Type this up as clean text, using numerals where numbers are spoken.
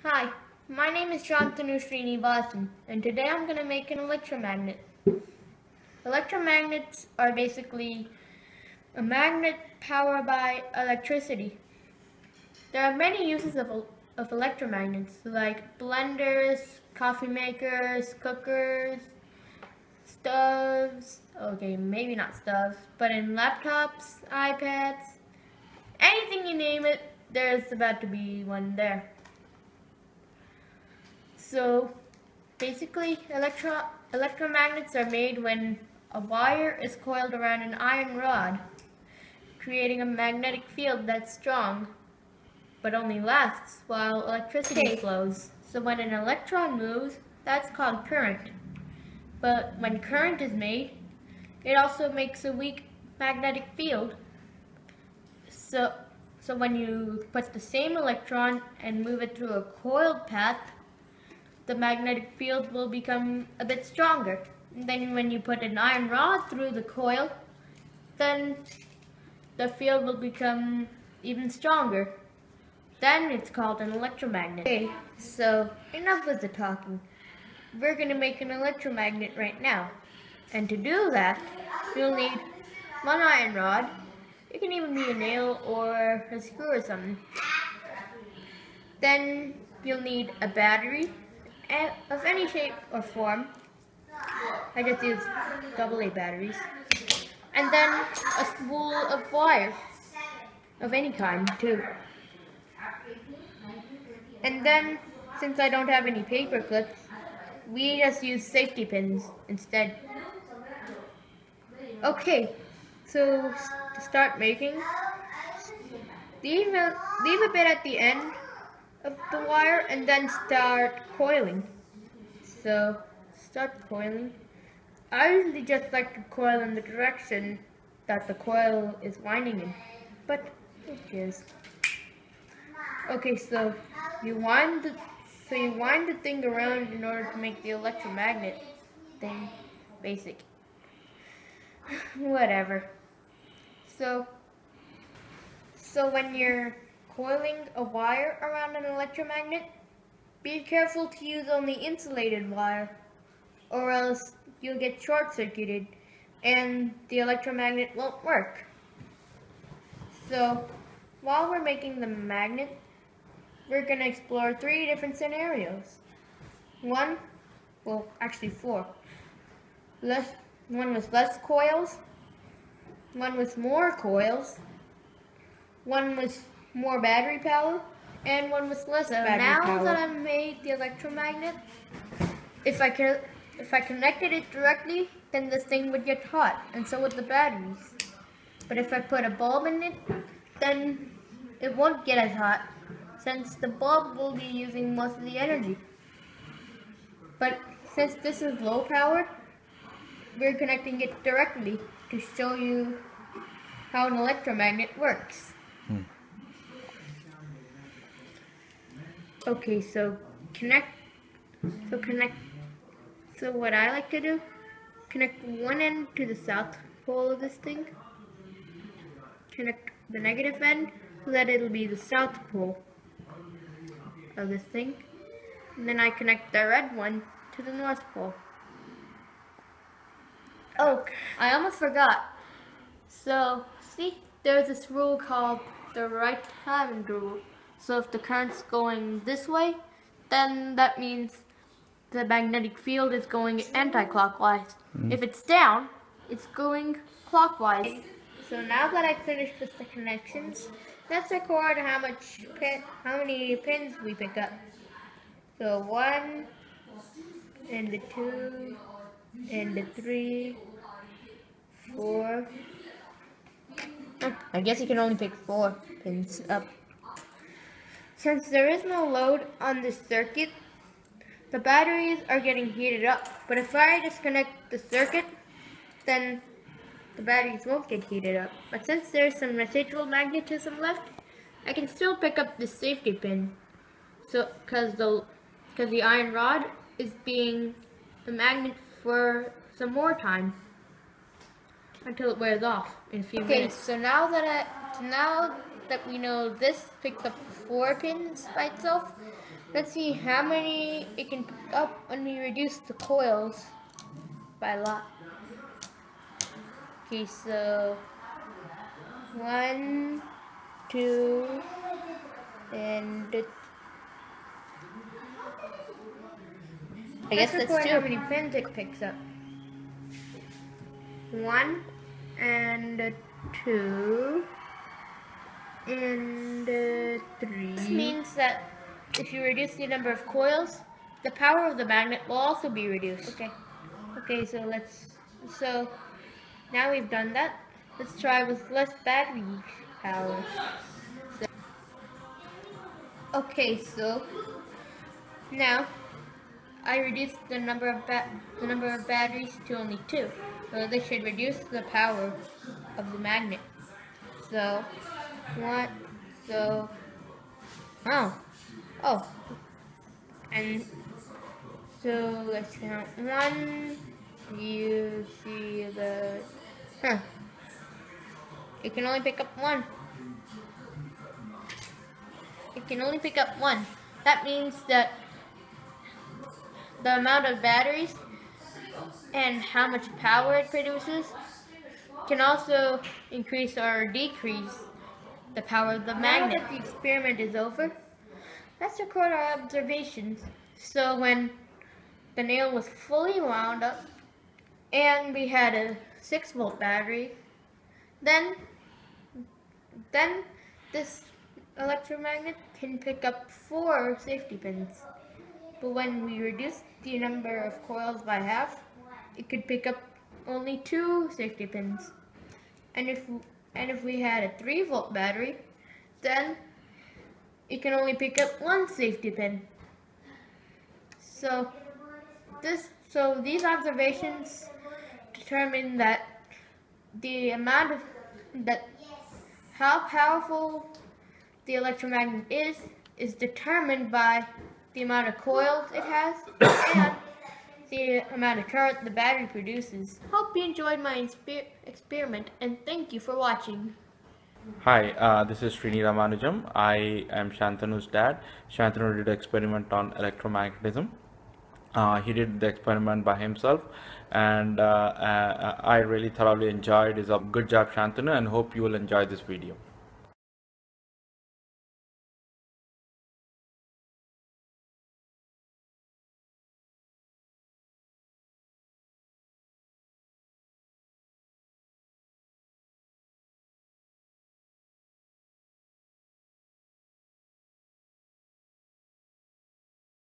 Hi, my name is Shantanu Srinivasan, and today I'm going to make an electromagnet. Electromagnets are basically a magnet powered by electricity. There are many uses of electromagnets, like blenders, coffee makers, cookers, stoves, okay, maybe not stoves, but in laptops, iPads, anything you name it, there's about to be one there. So basically, electromagnets are made when a wire is coiled around an iron rod, creating a magnetic field that's strong, but only lasts while electricity flows. So when an electron moves, that's called current. But when current is made, it also makes a weak magnetic field. So when you put the same electron and move it through a coiled path, the magnetic field will become a bit stronger. And then when you put an iron rod through the coil, then the field will become even stronger. Then it's called an electromagnet. Okay, so enough with the talking. We're going to make an electromagnet right now. And to do that, you'll need one iron rod. It can even be a nail or a screw or something. Then you'll need a battery of any shape or form. I just use AA batteries. And then a spool of wire of any kind too. And then, since I don't have any paper clips, we just use safety pins instead. Okay, so to start making, leave a bit at the end of the wire and then start coiling. So start coiling. I usually just like to coil in the direction that the coil is winding in, but who cares? Okay, so you wind the thing around in order to make the electromagnet thing basic. Whatever. So when you're coiling a wire around an electromagnet, be careful to use only insulated wire, or else you'll get short-circuited and the electromagnet won't work. So while we're making the magnet, we're going to explore 3 different scenarios. Actually 4. One with less coils, one with more coils, one with more battery power, and one with less battery power. Now that I've made the electromagnet, if I connected it directly, then this thing would get hot, and so would the batteries. But if I put a bulb in it, then it won't get as hot, since the bulb will be using most of the energy. But since this is low powered, we're connecting it directly to show you how an electromagnet works. Okay, so what I like to do, connect one end to the south pole of this thing, connect the negative end so that it'll be the south pole of this thing, and then I connect the red one to the north pole. Oh, I almost forgot. So, see, there's this rule called the right hand rule. So if the current's going this way, then that means the magnetic field is going anti-clockwise. If it's down, it's going clockwise. So now that I've finished with the connections, let's record how many pins we pick up. So 1, and the 2, and the 3, 4. I guess you can only pick 4 pins up. Since there is no load on this circuit, the batteries are getting heated up. But if I disconnect the circuit, then the batteries won't get heated up. But since there's some residual magnetism left, I can still pick up this safety pin. So, because the iron rod is being a magnet for some more time until it wears off in a few minutes. So now that we know this picks up 4 pins by itself, Let's see how many it can pick up when we reduce the coils by a lot. Okay, so 1, 2, and I guess that's 2. How many pins it picks up? 1 and 2 and 3. This means that if you reduce the number of coils, the power of the magnet will also be reduced. Okay, so now we've done that. Let's try with less battery power. So now I reduced the number of batteries to only 2. So this should reduce the power of the magnet. And so let's count 1. You see the it can only pick up 1. That means that the amount of batteries and how much power it produces can also increase or decrease the power of the magnet. Now that the experiment is over, let's record our observations. So when the nail was fully wound up and we had a 6-volt battery, then this electromagnet can pick up 4 safety pins. But when we reduced the number of coils by half, it could pick up only 2 safety pins. And if we had a 3-volt battery, then it can only pick up 1 safety pin. So these observations determine that how powerful the electromagnet is determined by the amount of coils it has and the amount of current the battery produces. Hope you enjoyed my experiment, and thank you for watching. Hi, this is Srinivasan. I am Shantanu's dad. Shantanu did an experiment on electromagnetism. He did the experiment by himself, and I really thoroughly enjoyed his. Good job, Shantanu, and hope you will enjoy this video.